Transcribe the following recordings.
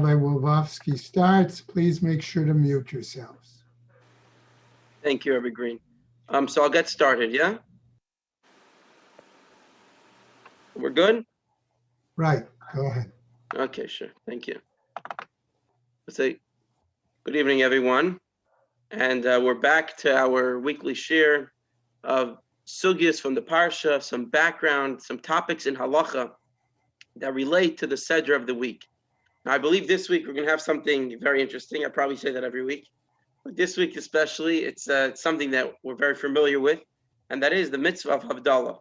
Wolvovsky starts, please make sure to mute yourselves. Thank you, Rabbi Green. So I'll get started, yeah? We're good? Right, go ahead. Okay, sure. Thank you. Let's say good evening, everyone. And we're back to our weekly share of sugyas from the Parsha, some background, some topics in Halacha that relate to the Seder of the week. Now, I believe this week we're going to have something very interesting. I probably say that every week. But this week especially, it's something that we're very familiar with, and that is the mitzvah of Havdalah.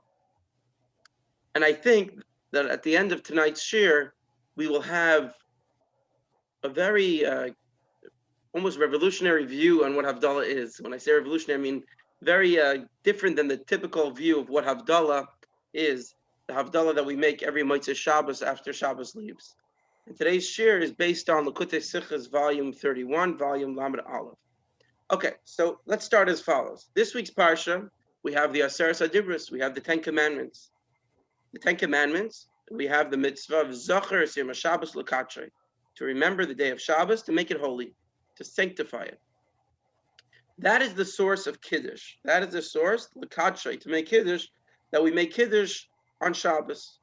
And I think that at the end of tonight's shir, we will have a very almost revolutionary view on what Havdalah is. When I say revolutionary, I mean very different than the typical view of what Havdalah is, the Havdalah that we make every Motzei Shabbos after Shabbos leaves. And today's shir is based on Likutei Sichos, volume 31, volume Lamed Aleph. Okay, so let's start as follows. This week's Parsha, we have the Aseres HaDibros, we have the Ten Commandments. The Ten Commandments, we have the mitzvah of Zocher es Yom HaShabbos L'Kachrei, to remember the day of Shabbos, to make it holy, to sanctify it. That is the source of Kiddush. That is the source, L'Kachrei, to make Kiddush, that we make Kiddush on Shabbos.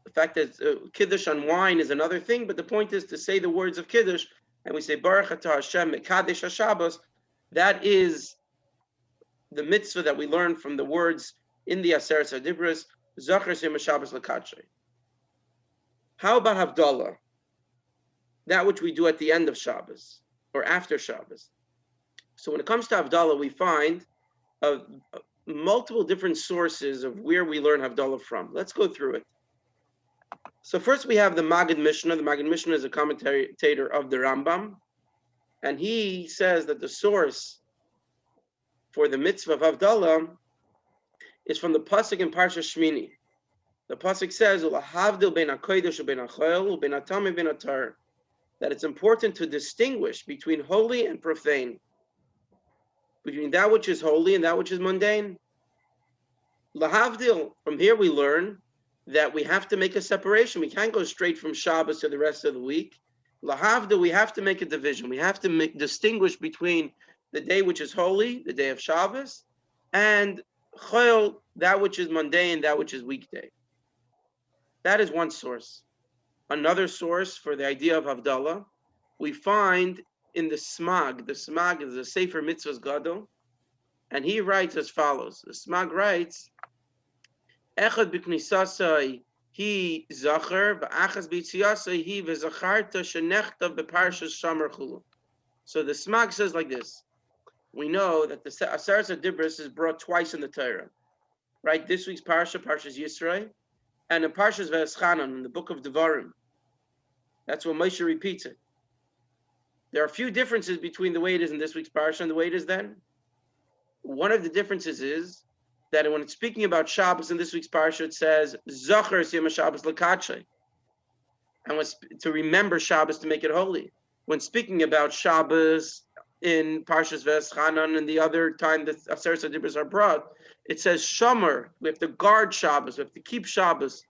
The fact that Kiddush on wine is another thing, but the point is to say the words of Kiddush, and we say Baruch Atah Hashem Mekadesh HaShabbos, that is the mitzvah that we learn from the words in the Aseres HaDibros, Zocher es Yom HaShabbos L'Kachrei. How about Havdalah? That which we do at the end of Shabbos, or after Shabbos. So when it comes to Havdalah, we find multiple different sources of where we learn Havdalah from. Let's go through it. So first we have the Maggid Mishnah. The Maggid Mishnah is a commentator of the Rambam, and he says that the source for the mitzvah of Havdalah is from the pasuk in Parsha Shmini. The pasuk says, "Ulahavdil ben hakodesh uben hachol uben hatamei ben hatar," that it's important to distinguish between holy and profane, between that which is holy and that which is mundane. Lahavdil. From here we learn that we have to make a separation. We can't go straight from Shabbos to the rest of the week. Lahavdil, we have to make a division. We have to distinguish between the day which is holy, the day of Shabbos, and chol, that which is mundane, that which is weekday. That is one source. Another source for the idea of Havdalah, we find in the Smag. The Smag is the Sefer Mitzvahs Gadol, and he writes as follows. The Smag writes, Echad b'knisasai hi zacher, v'achas b'tziasai hi v'zacharta shenechtav b'parshas Shamar Chulu. So the Smag says like this. We know that the Aseres HaDibros is brought twice in the Torah, right? This week's Parsha, Parshas Yitro, and in Parshas V'eschanan, in the book of Devarim. That's when Moshe repeats it. There are a few differences between the way it is in this week's Parsha and the way it is then. One of the differences is that when it's speaking about Shabbos in this week's Parsha, it says, Zocher es Yom HaShabbos L'Kachrei, and to remember Shabbos, to make it holy. When speaking about Shabbos in Parshas V'eschanan and the other time that Aseres HaDibros are brought, it says Shomer. We have to guard Shabbos. We have to keep Shabbos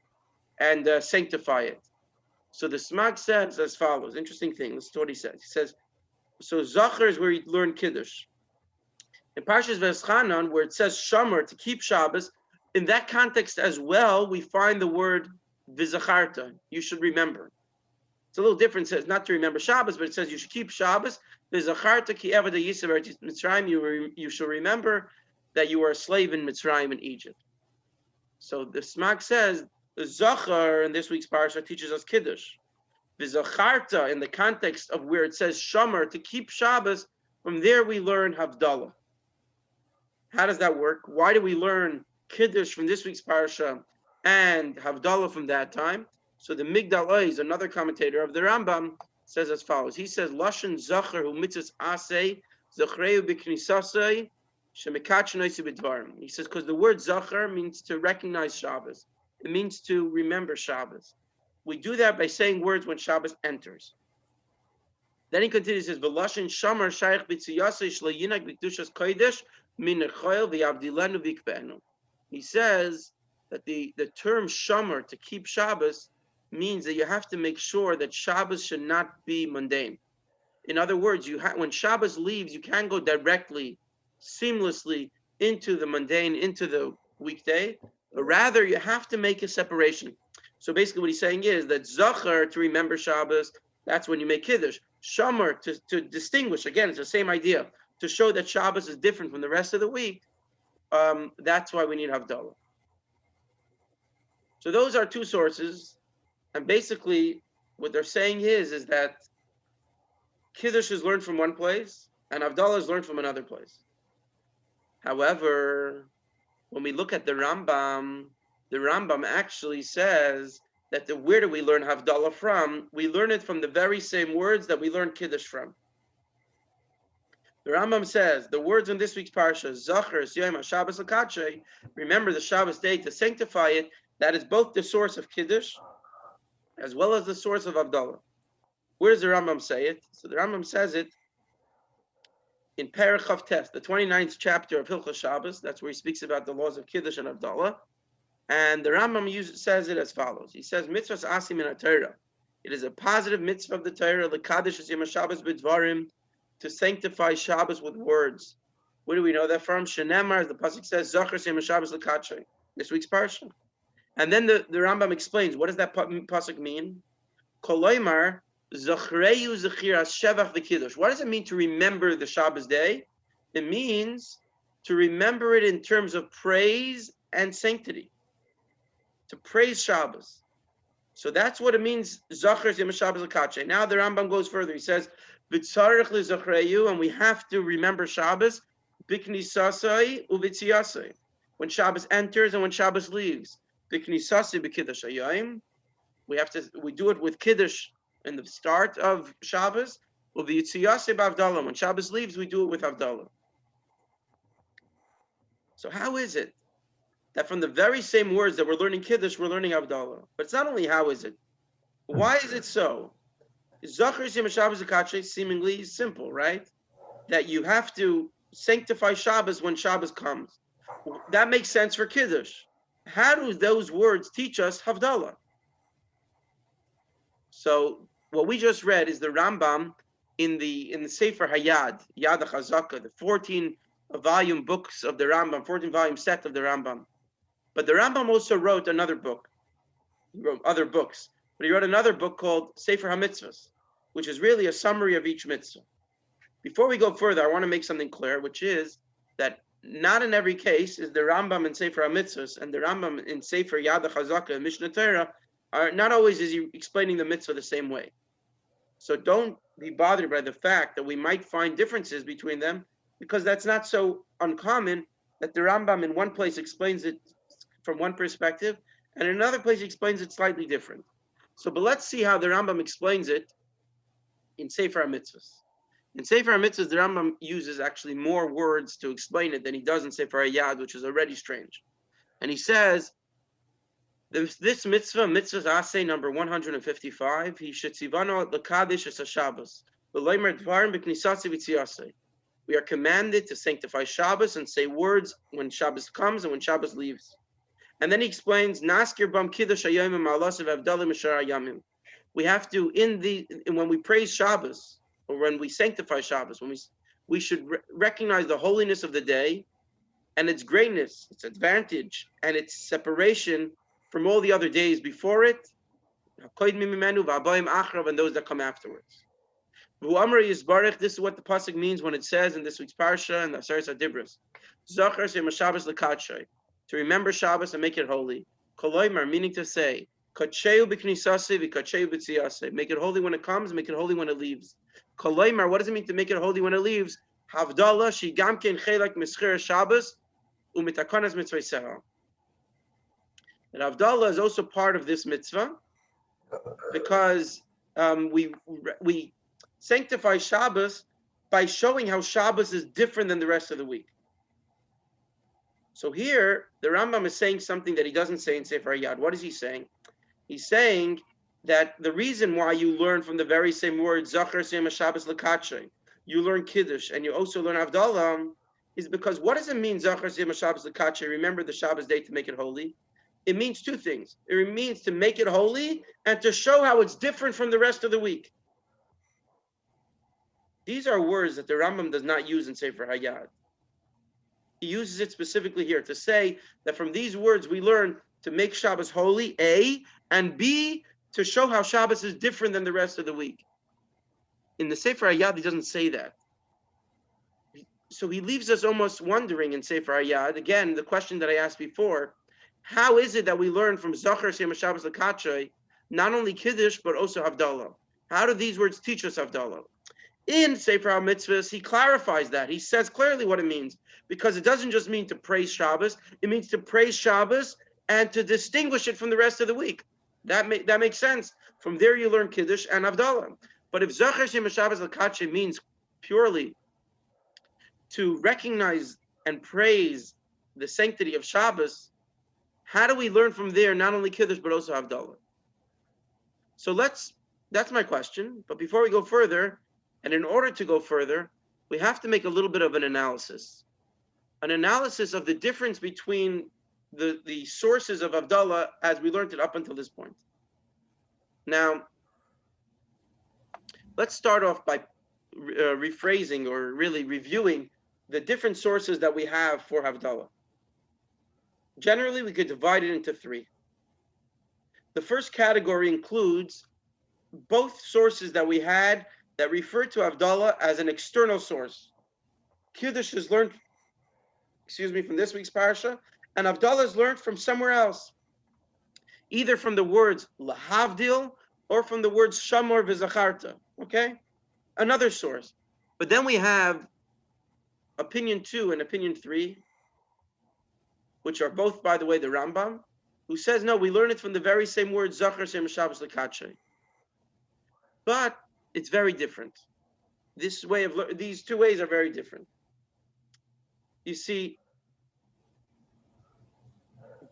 and sanctify it. So the Smag says as follows. Interesting thing. Listen to what he says. He says, so Zocher is where you learn Kiddush. In Parshas V'eschanan, where it says Shomer, to keep Shabbos, in that context as well, we find the word V'zacharta. You should remember. It's a little different. It says not to remember Shabbos, but it says you should keep Shabbos. V'zacharta ki eved Yisrael Mitzrayim. You shall remember that you were a slave in Mitzrayim in Egypt. So the Smag says the Zocher in this week's Parsha teaches us Kiddush. V'zacharta, in the context of where it says Shomer, to keep Shabbos, from there we learn Havdalah. How does that work? Why do we learn Kiddush from this week's Parsha and Havdalah from that time? So the Migdal Oz, another commentator of the Rambam, says as follows. He says, Lashon Zocher hu mitzvahs aseh, Zochreu b'knisasei, shemekach noisi b'dvarim. He says, because the word Zocher means to recognize Shabbos. It means to remember Shabbos. We do that by saying words when Shabbos enters. Then he continues, he says, V'lashon Shomer shaykh b'tziyasei shleyinak b'kedushas kodesh, min nechoil v'yavdilenu v'ikbe'enu. He says that the term Shomer, to keep Shabbos, means that you have to make sure that Shabbos should not be mundane. In other words, when Shabbos leaves, you can't go directly, seamlessly into the mundane, into the weekday, but rather you have to make a separation. So basically what he's saying is that Zachar, to remember Shabbos, that's when you make Kiddush. Shamar, to distinguish, again, it's the same idea, to show that Shabbos is different from the rest of the week. That's why we need Havdalah. So those are two sources. And basically what they're saying is that Kiddush is learned from one place and Havdalah is learned from another place. However, when we look at the Rambam actually says that where do we learn Havdalah from? We learn it from the very same words that we learn Kiddush from. The Rambam says the words in this week's parsha, Zachar Yom HaShabbos L'Kadshei, remember the Shabbos day to sanctify it. That is both the source of Kiddush as well as the source of Havdalah. Where does the Rambam say it? So the Rambam says it in Perek Chav Tes, the 29th chapter of Hilchos Shabbos. That's where he speaks about the laws of Kiddush and Havdalah. And the Rambam says it as follows. He says, Mitzvahs asim in Torah. It is a positive mitzvah of the Torah, L'Kadish Yom HaShabbos b'dvarim, to sanctify Shabbos with words. Where do we know that from? Shenemar, the pasuk says, Zachar Yom HaShabbos L'Kadshei, this week's parsha. And then the Rambam explains, what does that pasuk mean? Koloimar, Zachreyu Zechir HaShevach V'Kiddush. What does it mean to remember the Shabbos day? It means to remember it in terms of praise and sanctity. To praise Shabbos. So that's what it means, Zachar Yom HaShabbos L'Kadshei. Now the Rambam goes further. He says, V'tzarech L'Zachreyu, and we have to remember Shabbos, B'knisasai u'v'tziyasai, when Shabbos enters and when Shabbos leaves. B'knisasai b'kiddush hayom. We do it with Kiddush in the start of Shabbos. U'v'tziyasai b'Havdalah. When Shabbos leaves, we do it with Havdalah. So how is it that from the very same words that we're learning Kiddush, we're learning Havdalah? But it's not only how is it. Why is it so? Zachar Yom HaShabbos L'Kadshei seemingly simple, right? That you have to sanctify Shabbos when Shabbos comes. That makes sense for Kiddush. How do those words teach us Havdalah? So what we just read is the Rambam in the Sefer Hayad, Yad HaChazaka, the 14-volume books of the Rambam, 14-volume set of the Rambam. But the Rambam also wrote another book. He wrote other books. But he wrote another book called Sefer HaMitzvahs, which is really a summary of each mitzvah. Before we go further, I want to make something clear, which is that not in every case is the Rambam in Sefer HaMitzvahs and the Rambam in Sefer Yad HaChazaka and Mishnah Torah are not always is he explaining the mitzvah the same way. So don't be bothered by the fact that we might find differences between them, because that's not so uncommon that the Rambam in one place explains it from one perspective and in another place he explains it slightly different. So, but let's see how the Rambam explains it in Sefer HaMitzvahs. In Sefer HaMitzvahs, the Rambam uses actually more words to explain it than he does in Sefer HaYad, which is already strange. And he says, this mitzvah, mitzvahs aseh number 155, he shetzivano l'kadesh es haShabbos, v'loimer dvarim b'knisasi v'tziyaseh. We are commanded to sanctify Shabbos and say words when Shabbos comes and when Shabbos leaves. And then he explains, Naskir bam kiddush hayomim ma'alasav avdalim mishar hayamim. We have to, when we praise Shabbos, or when we sanctify Shabbos, we should recognize the holiness of the day and its greatness, its advantage, and its separation from all the other days before it, and those that come afterwards. This is what the pasuk means when it says in this week's parsha and the Aseres HaDibros, Zachar Yom HaShabbos L'Kadshei, to remember Shabbos and make it holy. Koloimar, meaning to say, Kacheu b'knisasei v'kacheu b'tziyasei. Make it holy when it comes, make it holy when it leaves. Koloimar, what does it mean to make it holy when it leaves? Havdalah, she gamken chelak mischir Shabbos u'mitakonas mitzvah. And Havdalah is also part of this mitzvah because we sanctify Shabbos by showing how Shabbos is different than the rest of the week. So here, the Rambam is saying something that he doesn't say in Sefer Hayad. What is he saying? He's saying that the reason why you learn from the very same word, Zachar Yom HaShabbos L'Kadshei, you learn Kiddush, and you also learn Havdalah, is because what does it mean, Zachar Yom HaShabbos L'Kadshei, remember the Shabbos day to make it holy? it means two things. It means to make it holy and to show how it's different from the rest of the week. These are words that the Rambam does not use in Sefer Hayad. He uses it specifically here to say that from these words we learn to make Shabbos holy, A, and B, to show how Shabbos is different than the rest of the week. In the Sefer Hayad, he doesn't say that. So he leaves us almost wondering in Sefer Hayad, again, the question that I asked before, how is it that we learn from Zachar Shem Shabbos L'Kachay not only Kiddush, but also Havdalah? How do these words teach us Havdalah? In Sefer HaMitzvahs, he clarifies that. He says clearly what it means, because it doesn't just mean to praise Shabbos, it means to praise Shabbos and to distinguish it from the rest of the week. That makes sense. From there you learn Kiddush and Havdalah. But if Zachar Shem Shabbos L'Kachay means purely to recognize and praise the sanctity of Shabbos, how do we learn from there not only Kiddush but also Havdalah? So that's my question. But before we go further, and in order to go further, we have to make a little bit of an analysis of the difference between the sources of Havdalah as we learned it up until this point. Now, let's start off by rephrasing or really reviewing the different sources that we have for Havdalah. Generally, we could divide it into three. The first category includes both sources that we had that refer to Havdalah as an external source. Kiddush is learned, from this week's parasha, and Havdalah is learned from somewhere else, either from the words lahavdil or from the words shamor v'zacharta. Okay, another source. But then we have opinion 2 and opinion 3, which are both, by the way, the Rambam, who says, no, we learn it from the very same word, Zachar Shem Shabbos L'Kachay. But it's very different. These two ways are very different. You see,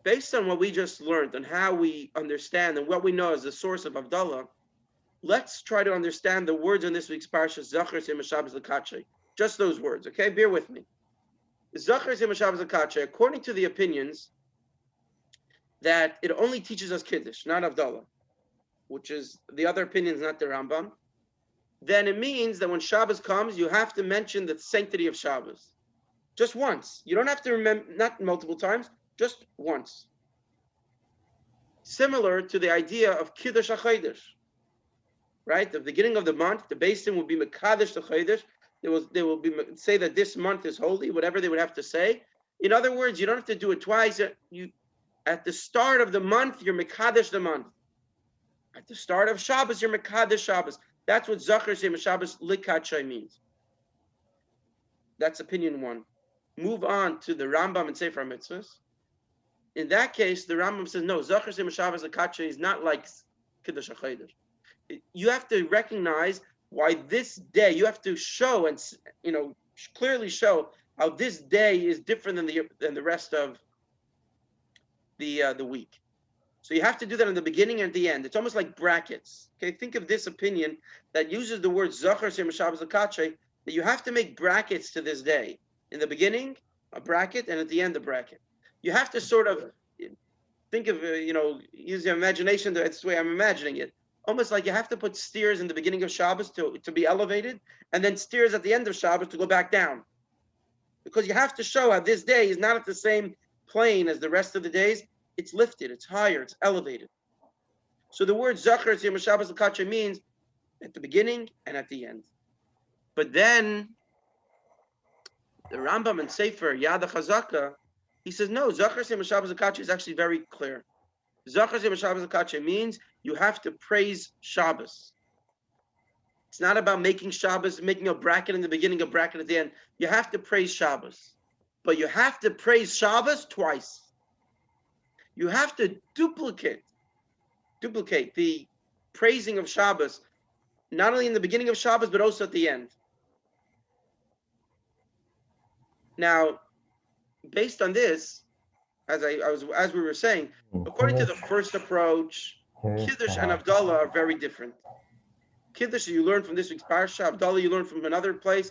based on what we just learned and how we understand and what we know as the source of Havdalah, let's try to understand the words in this week's parasha, Zachar Shem Shabbos L'Kachay. Just those words, okay? Bear with me. Zachar Shem Shabbos L'Kachay, according to the opinions, that it only teaches us Kiddush, not Havdalah, which is the other opinions, not the Rambam, then it means that when Shabbos comes, you have to mention the sanctity of Shabbos. Just once. You don't have to remember, not multiple times, just once. Similar to the idea of Kiddush HaChodesh, right? The beginning of the month, the Beis Din will be Mekadesh HaChodesh. They will be say that this month is holy, whatever they would have to say. In other words, you don't have to do it twice. At the start of the month, you're Mekadesh the month. At the start of Shabbos, you're Mekadesh Shabbos. That's what Zachar Shem Shabbos L'Kachay means. That's opinion 1. Move on to the Rambam and Sefer HaMitzvahs. In that case, the Rambam says, no, Zachar Shem Shabbos L'Kachay is not like Kiddush HaChodesh. You have to recognize why this day, you have to show and, clearly show how this day is different than the rest of the week. So you have to do that in the beginning and the end. It's almost like brackets. Okay, think of this opinion that uses the word Zachar Shem Shabbos L'Kachay, that you have to make brackets to this day. In the beginning, a bracket, and at the end, a bracket. You have to sort of think of, use your imagination. That's the way I'm imagining it. Almost like you have to put steers in the beginning of Shabbos to be elevated, and then steers at the end of Shabbos to go back down. Because you have to show how this day is not at the same plane as the rest of the days. It's lifted, it's higher, it's elevated. So the word Zachar Shem Shabbos L'Kachay means at the beginning and at the end. But then the Rambam and Sefer Yad HaChazaka, he says, no, Zachar Shem Shabbos L'Kachay is actually very clear. Zachar Shem Shabbos L'Kachay means you have to praise Shabbos. It's not about making Shabbos, making a bracket in the beginning, a bracket at the end. You have to praise Shabbos. But you have to praise Shabbos twice. You have to duplicate the praising of Shabbos, not only in the beginning of Shabbos, but also at the end. Now, based on this, as we were saying, according to the first approach, Kiddush and Havdalah are very different. Kiddush you learn from this week's parasha, Havdalah you learn from another place.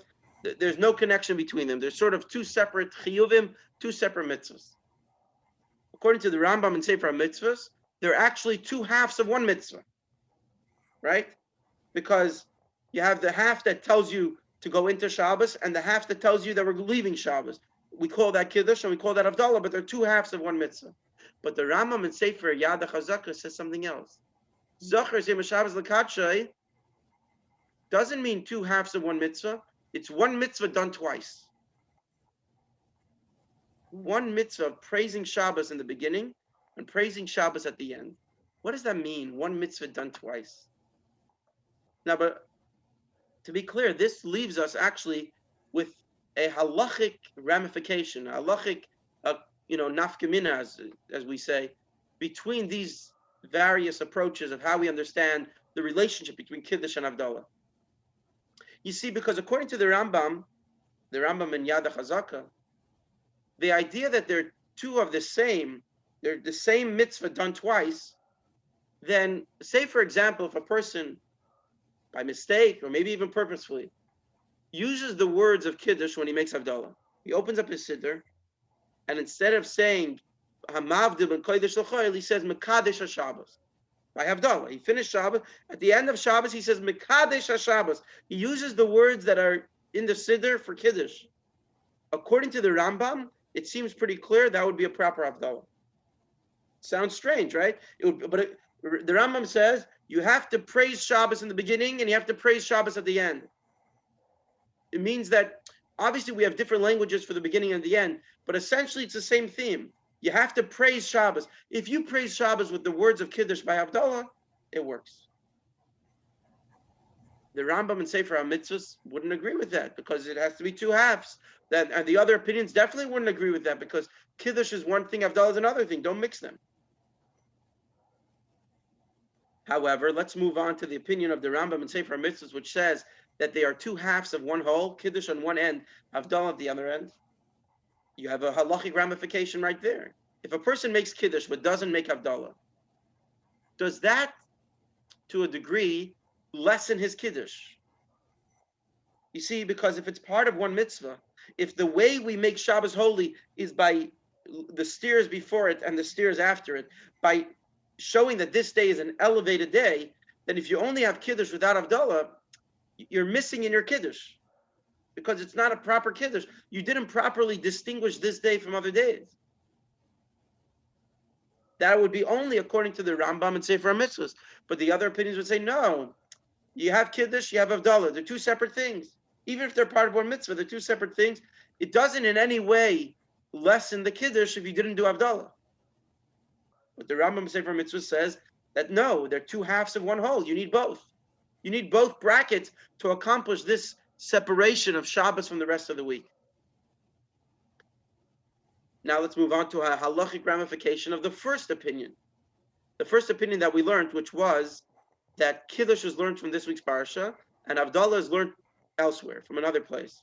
There's no connection between them. There's sort of two separate chiyuvim, two separate mitzvahs. according to the Rambam and Sefer HaMitzvahs, they're actually two halves of one mitzvah, right? Because you have the half that tells you to go into Shabbos and the half that tells you that we're leaving Shabbos. We call that Kiddush and we call that Havdalah, but they're two halves of one mitzvah. But the Rambam and Sefer Yad HaChazaka says something else. Zachar Zeh Shabbos L'Kadshay doesn't mean two halves of one mitzvah. It's one mitzvah done twice. One mitzvah of praising Shabbos in the beginning and praising Shabbos at the end. What does that mean? One mitzvah done twice. Now, but to be clear, this leaves us actually with a halachic ramification, a halachic, nafkamina, as we say, between these various approaches of how we understand the relationship between Kiddush and Havdalah. You see, because according to the Rambam in Yad HaChazaka, the idea that they're two of the same, they're the same mitzvah done twice, then say, for example, if a person, by mistake or maybe even purposefully, uses the words of Kiddush when he makes Havdalah. He opens up his Siddur, and instead of saying Hamavdil ben Kodesh L'Choyel, he says Mekadesh HaShabbos. By Havdalah, he finished Shabbos. At the end of Shabbos, he says Mekadesh HaShabbos. He uses the words that are in the Siddur for Kiddush. According to the Rambam, it seems pretty clear that would be a proper Havdalah. Sounds strange, right? The Rambam says you have to praise Shabbos in the beginning and you have to praise Shabbos at the end. It means that obviously we have different languages for the beginning and the end, but essentially it's the same theme. You have to praise Shabbos. If you praise Shabbos with the words of Kiddush by Havdalah, it works. The Rambam and Sefer HaMitzvahs wouldn't agree with that because it has to be two halves. And the other opinions definitely wouldn't agree with that because Kiddush is one thing, Havdalah is another thing. Don't mix them. However, let's move on to the opinion of the Rambam and Sefer HaMitzvahs, which says that they are two halves of one whole, Kiddush on one end, Havdalah at the other end. You have a halachic ramification right there. If a person makes Kiddush but doesn't make Havdalah, does that, to a degree, lessen his Kiddush? You see, because if it's part of one mitzvah, if the way we make Shabbos holy is by the steers before it and the steers after it, by showing that this day is an elevated day, then if you only have Kiddush without Havdalah, you're missing in your Kiddush because it's not a proper Kiddush. You didn't properly distinguish this day from other days. That would be only according to the Rambam and Sefer HaMitzvahs. But the other opinions would say, no, you have Kiddush, you have Havdalah. They're two separate things. Even if they're part of one mitzvah, they're two separate things. It doesn't in any way lessen the Kiddush if you didn't do Havdalah. But the Rambam Sefer HaMitzvahs says that no, they're two halves of one whole. You need both. You need both brackets to accomplish this separation of Shabbos from the rest of the week. Now let's move on to a halachic ramification of the first opinion. The first opinion that we learned, which was that Kiddush is learned from this week's parasha and Havdalah is learned elsewhere, from another place.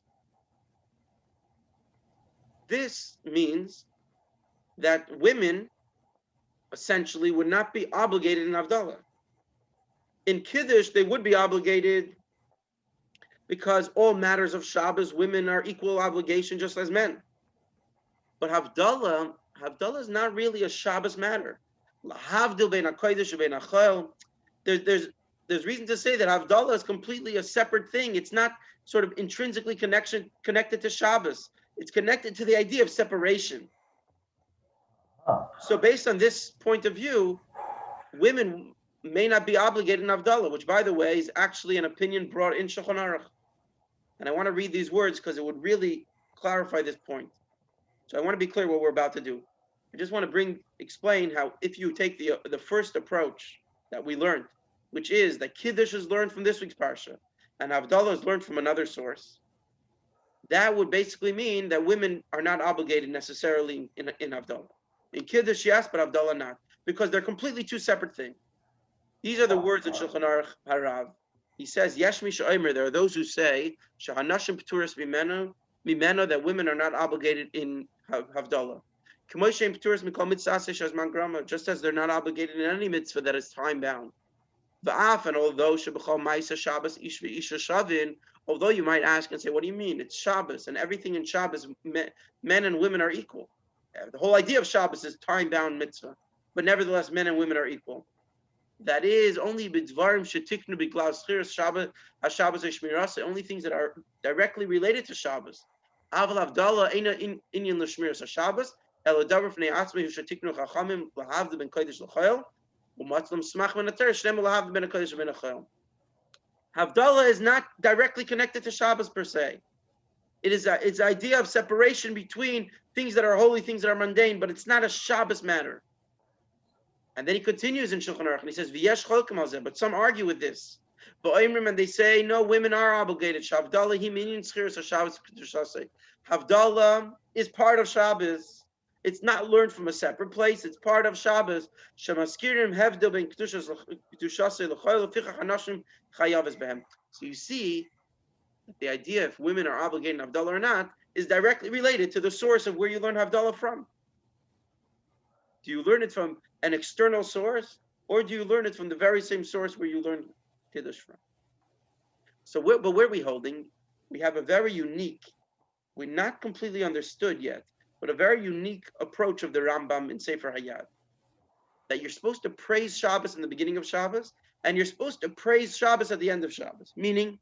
This means that women essentially would not be obligated in Havdalah. In Kiddush, they would be obligated because all matters of Shabbos, women are equal obligation just as men. But Havdalah is not really a Shabbos matter. There's reason to say that Havdalah is completely a separate thing. It's not sort of intrinsically connected to Shabbos. It's connected to the idea of separation. So based on this point of view, women may not be obligated in Havdalah, which, by the way, is actually an opinion brought in Shulchan Aruch. And I want to read these words because it would really clarify this point. So I want to be clear what we're about to do. I just want to explain how if you take the first approach that we learned, which is that Kiddush is learned from this week's parsha and Havdalah is learned from another source, that would basically mean that women are not obligated necessarily in Havdalah. In Kiddush, yes, but Havdalah not, because they're completely two separate things. These are the words in Shulchan Aruch Harav. He says, Yesh mi she'omer, there are those who say, Shehanashim p'turas mimeno, that women are not obligated in Havdalah. Just as they're not obligated in any mitzvah that is time bound. And although you might ask and say, what do you mean? It's Shabbos, and everything in Shabbos, men and women are equal. The whole idea of Shabbos is time-bound mitzvah, but nevertheless, men and women are equal. That is only b'dvarim shetiknu b'glav schiras Shabbos haShabbos hashmirasa. Only things that are directly related to Shabbos. Aval avdallah eina inyan l'shmiras haShabbos elo davar fnei atzmi hu shetiknu chachamim lahavdu ben kodesh l'chayil u'matzlam smach ben ater shnem lahavdu ben kodesh ben achayil. Havdalah is not directly connected to Shabbos per se. It's the idea of separation between things that are holy, things that are mundane, but it's not a Shabbos matter. And then he continues in Shulchan Aruch and he says, "V'yesh cholkim al zeh," but some argue with this. And they say, no, women are obligated. Havdalah hi minyan schiras haShabbos kedushasei. Havdalah is part of Shabbos. It's not learned from a separate place. It's part of Shabbos. Shemaskirim hevdil ben kedushasei l'choil l'fichach hanashim chayaves behem. So you see that the idea if women are obligated in Havdalah or not is directly related to the source of where you learn Havdalah from. Do you learn it from an external source, or do you learn it from the very same source where you learn Kiddush from? So, where are we holding? We have a very unique, we're not completely understood yet, but a very unique approach of the Rambam in Sefer Hayad. That you're supposed to praise Shabbos in the beginning of Shabbos, and you're supposed to praise Shabbos at the end of Shabbos. Meaning,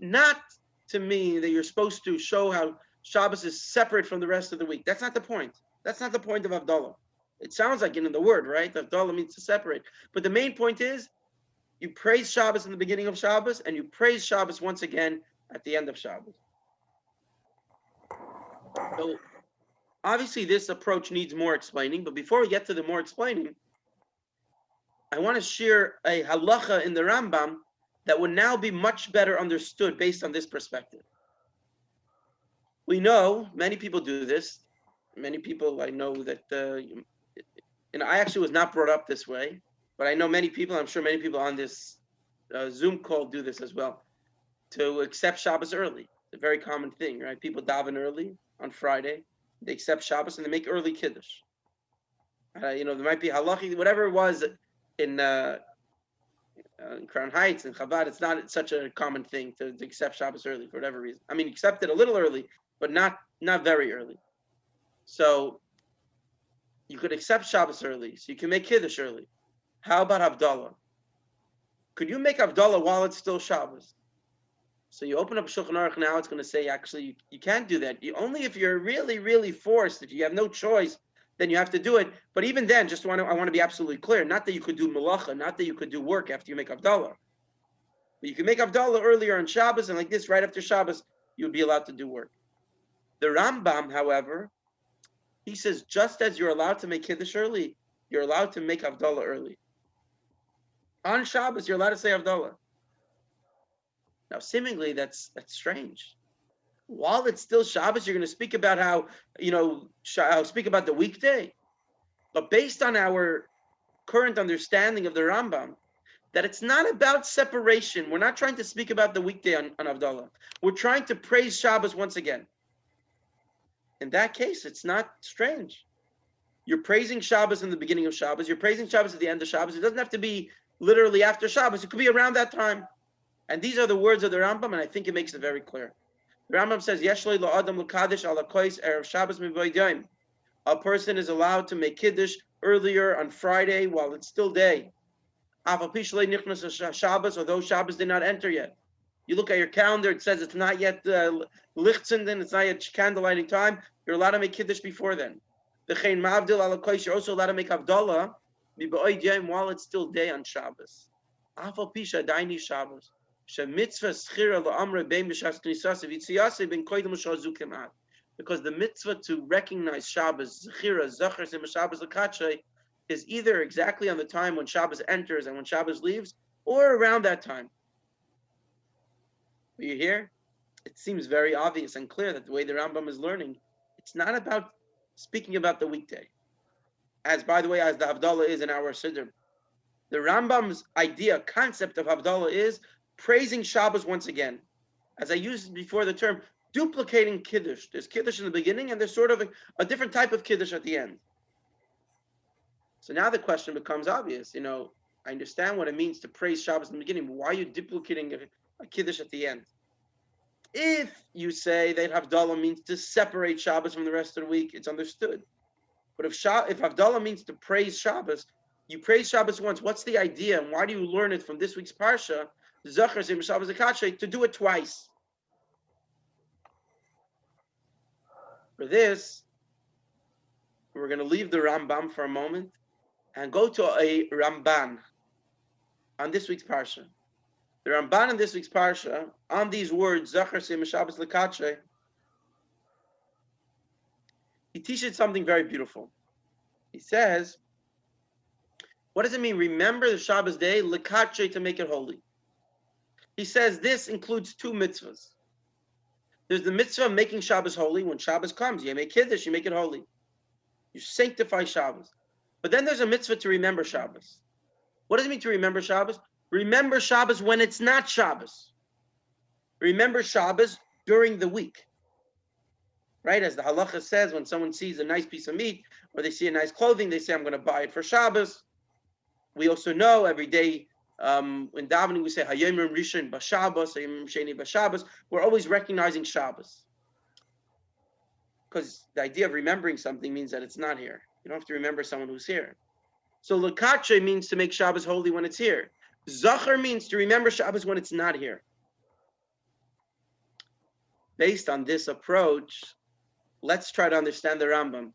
not to mean that you're supposed to show how Shabbos is separate from the rest of the week. That's not the point. That's not the point of Havdalah. It sounds like it in the word, right? Havdalah means to separate. But the main point is, you praise Shabbos in the beginning of Shabbos, and you praise Shabbos once again at the end of Shabbos. So, obviously, this approach needs more explaining. But before we get to the more explaining, I want to share a halacha in the Rambam that would now be much better understood based on this perspective. We know many people do this. Many people I know that, I actually was not brought up this way, but I know many people, I'm sure many people on this Zoom call do this as well, to accept Shabbos early. It's a very common thing, right? People daven early on Friday, they accept Shabbos and they make early Kiddush. There might be halachi, whatever it was in Crown Heights and Chabad, it's not such a common thing to accept Shabbos early for whatever reason. I mean, accept it a little early, but not very early. So you could accept Shabbos early, so you can make Kiddush early. How about Havdalah? Could you make Havdalah while it's still Shabbos? So you open up Shulchan Aruch now, it's going to say, actually, you can't do that. Only if you're really, really forced, if you have no choice, then you have to do it. But even then, I want to be absolutely clear, not that you could do Malacha, not that you could do work after you make Havdalah. But you can make Havdalah earlier on Shabbos, and like this, right after Shabbos, you would be allowed to do work. The Rambam, however, he says, just as you're allowed to make Kiddush early, you're allowed to make Havdalah early. On Shabbos, you're allowed to say Havdalah. Now, seemingly, that's strange. While it's still Shabbos, you're going to speak about how, speak about the weekday. But based on our current understanding of the Rambam, that it's not about separation. We're not trying to speak about the weekday on Havdalah. We're trying to praise Shabbos once again. In that case, it's not strange. You're praising Shabbos in the beginning of Shabbos. You're praising Shabbos at the end of Shabbos. It doesn't have to be literally after Shabbos. It could be around that time. And these are the words of the Rambam, and I think it makes it very clear. The Rambam says, "Yeshloi lo adam l'kadosh ala kois erev Shabbos mivoyim." A person is allowed to make Kiddush earlier on Friday while it's still day. Afal pi shloi nichnas Shabbos, although Shabbos did not enter yet. You look at your calendar, it says it's not yet Lichtzenden, it's not yet candlelighting time. You're allowed to make Kiddush before then. V'chein ma'avdil ala kois, you're also allowed to make Havdalah while it's still day on Shabbos. Afal pi shadaini Shabbos. Because the mitzvah to recognize Shabbos, is either exactly on the time when Shabbos enters and when Shabbos leaves, or around that time. Are you here? It seems very obvious and clear that the way the Rambam is learning, it's not about speaking about the weekday. As, by the way, as the Havdalah is in our Siddur. The Rambam's concept of Havdalah is praising Shabbos once again. As I used before the term, duplicating Kiddush. There's Kiddush in the beginning, and there's sort of a different type of Kiddush at the end. So now the question becomes obvious. I understand what it means to praise Shabbos in the beginning, but why are you duplicating a Kiddush at the end? If you say that Havdalah means to separate Shabbos from the rest of the week, it's understood. But if Havdalah means to praise Shabbos, you praise Shabbos once. What's the idea, and why do you learn it from this week's parsha? Zachar Sim Shabbos Akache, to do it twice. For this, we're going to leave the Rambam for a moment and go to a Ramban on this week's parsha. The Ramban in this week's parsha, on these words, Zachar Sim Shabbos Lekache, he teaches something very beautiful. He says, what does it mean? Remember the Shabbos day, Lekache, to make it holy. He says this includes two mitzvahs. There's the mitzvah of making Shabbos holy. When Shabbos comes, you make Kiddush, you make it holy. You sanctify Shabbos. But then there's a mitzvah to remember Shabbos. What does it mean to remember Shabbos? Remember Shabbos when it's not Shabbos. Remember Shabbos during the week. Right? As the Halacha says, when someone sees a nice piece of meat or they see a nice clothing, they say, I'm going to buy it for Shabbos. We also know every day in davening we say Hayom Rishon B'Shabbos, Hayom Sheni B'Shabbos. We're always recognizing Shabbos, because the idea of remembering something means that it's not here. You don't have to remember someone who's here. So Lekache means to make Shabbos holy when it's here. Zachar means to remember Shabbos when it's not here. Based on this approach, let's try to understand the Rambam.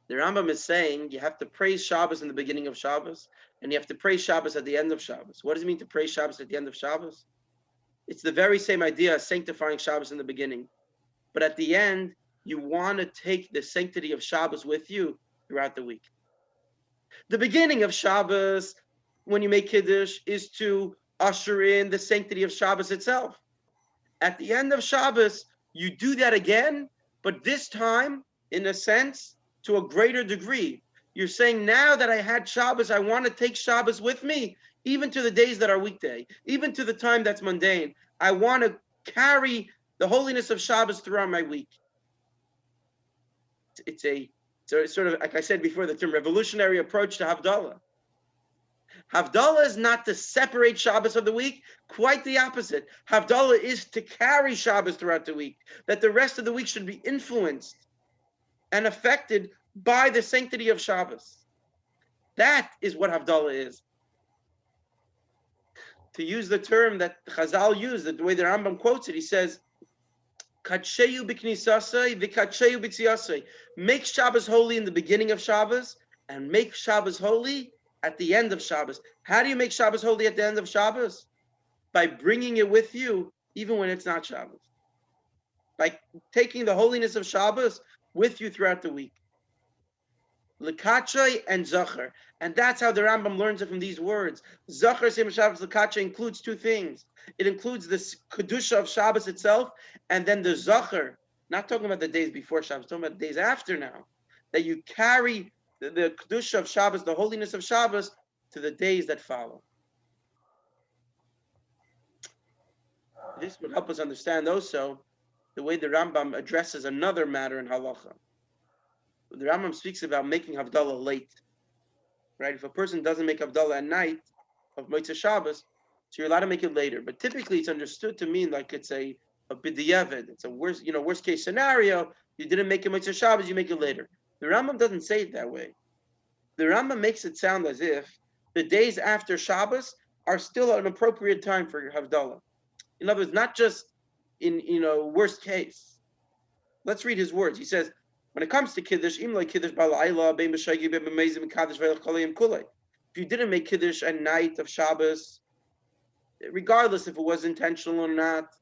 The Rambam is saying you have to praise Shabbos in the beginning of Shabbos, and you have to praise Shabbos at the end of Shabbos. What does it mean to praise Shabbos at the end of Shabbos? It's the very same idea as sanctifying Shabbos in the beginning. But at the end, you want to take the sanctity of Shabbos with you throughout the week. The beginning of Shabbos, when you make Kiddush, is to usher in the sanctity of Shabbos itself. At the end of Shabbos, you do that again, but this time, in a sense, to a greater degree. You're saying, now that I had Shabbos, I want to take Shabbos with me, even to the days that are weekday, even to the time that's mundane. I want to carry the holiness of Shabbos throughout my week. It's a sort of, like I said before, the term revolutionary approach to Havdalah. Havdalah is not to separate Shabbos of the week, quite the opposite. Havdalah is to carry Shabbos throughout the week, that the rest of the week should be influenced and affected by the sanctity of Shabbos. That is what Havdalah is. To use the term that Chazal used, the way the Rambam quotes it, he says, Katsheyu b'knisasei v'katsheyu b'tziasei. Make Shabbos holy in the beginning of Shabbos, and make Shabbos holy at the end of Shabbos. How do you make Shabbos holy at the end of Shabbos? By bringing it with you, even when it's not Shabbos. By taking the holiness of Shabbos with you throughout the week. Lekache and Zachar. And that's how the Rambam learns it from these words. Zachar Sim Shabbos Lekache includes two things. It includes the Kedusha of Shabbos itself, and then the Zachar, not talking about the days before Shabbos, talking about the days after now, that you carry the Kedusha of Shabbos, the holiness of Shabbos, to the days that follow. This would help us understand also the way the Rambam addresses another matter in Halacha. The Rambam speaks about making Havdalah late, right? If a person doesn't make Havdalah at night of Motzei Shabbos, so you're allowed to make it later. But typically, it's understood to mean like it's a b'diavad. It's a worst case scenario. You didn't make it Motzei Shabbos, you make it later. The Rambam doesn't say it that way. The Rambam makes it sound as if the days after Shabbos are still an appropriate time for Havdalah. In other words, not just in worst case. Let's read his words. He says, when it comes to Kiddush, if you didn't make Kiddush at night of Shabbos, regardless if it was intentional or not,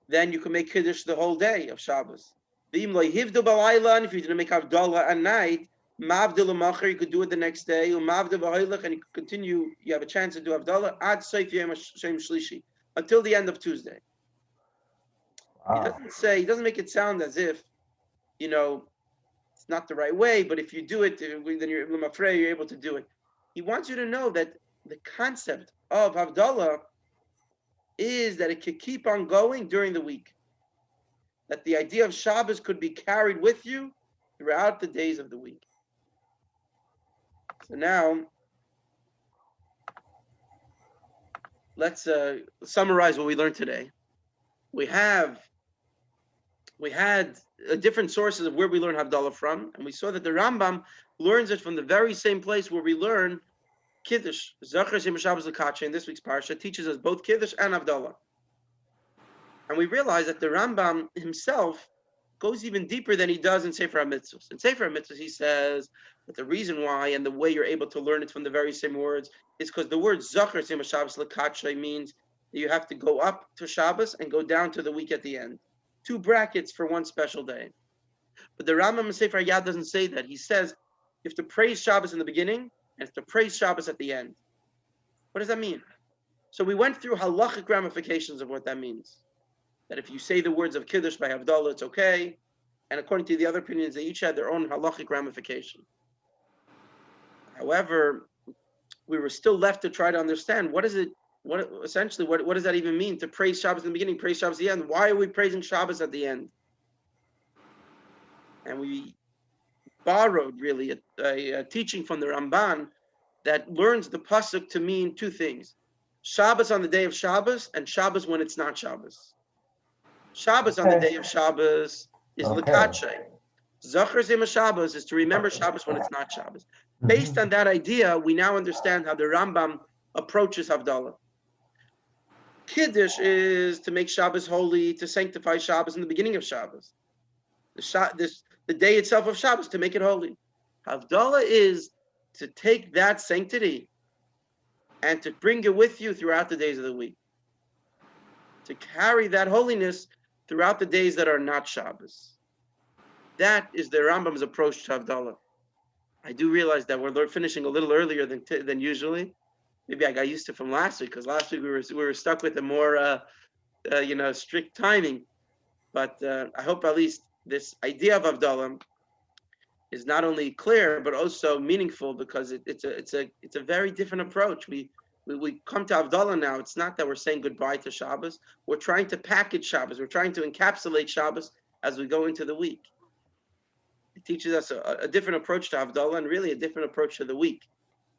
then you can make Kiddush the whole day of Shabbos. And if you didn't make Havdalah at night, you could do it the next day, and you could continue, you have a chance to do Havdalah until the end of Tuesday. Wow. He doesn't make it sound as if, it's not the right way, but if you do it, then you're able to do it. He wants you to know that the concept of Havdalah is that it could keep on going during the week. That the idea of Shabbos could be carried with you throughout the days of the week. So now, let's summarize what we learned today. we had different sources of where we learn Havdalah from, and we saw that the Rambam learns it from the very same place where we learn Kiddush. Zachar Shem Shabbos L'Kacha in this week's parsha teaches us both Kiddush and Havdalah. And we realize that the Rambam himself goes even deeper than he does in Sefer HaMitzvos. In Sefer HaMitzvos, he says that the reason why and the way you're able to learn it from the very same words is because the word Zachar Shem Shabbos L'Kacha means that you have to go up to Shabbos and go down to the week at the end. 2 brackets for one special day. But the Rambam in Sefer Yad doesn't say that. He says you have to praise Shabbos in the beginning and have to praise Shabbos at the end. What does that mean? So we went through halachic ramifications of what that means. That if you say the words of Kiddush by Havdalah, it's okay. And according to the other opinions, they each had their own halachic ramification. However, we were still left to try to understand what does that even mean to praise Shabbos in the beginning, praise Shabbos at the end? Why are we praising Shabbos at the end? And we borrowed really a teaching from the Ramban that learns the pasuk to mean 2 things: Shabbos on the day of Shabbos and Shabbos when it's not Shabbos. Shabbos on the day of Shabbos is L'Kache. Zachar Zema Shabbos is to remember Shabbos when it's not Shabbos. Based on that idea, we now understand how the Rambam approaches Havdalah. Kiddush is to make Shabbos holy, to sanctify Shabbos in the beginning of Shabbos. The day itself of Shabbos, to make it holy. Havdalah is to take that sanctity and to bring it with you throughout the days of the week. To carry that holiness throughout the days that are not Shabbos. That is the Rambam's approach to Havdalah. I do realize that we're finishing a little earlier than usually. Maybe I got used to it from last week, because last week we were stuck with a more strict timing. But I hope at least this idea of Havdalah is not only clear but also meaningful, because it's a very different approach. We come to Havdalah now. It's not that we're saying goodbye to Shabbos. We're trying to package Shabbos. We're trying to encapsulate Shabbos as we go into the week. It teaches us a different approach to Havdalah, and really a different approach to the week.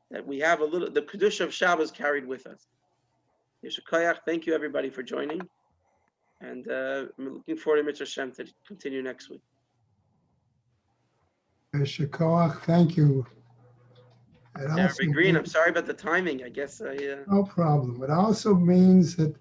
That we have the Kedusha of Shabbos carried with us. Yeshua, thank you everybody for joining. And I'm looking forward to Mitzvah Shem to continue next week. Yeshua, thank you. Rabbi Green, I'm sorry about the timing. I guess no problem. It also means that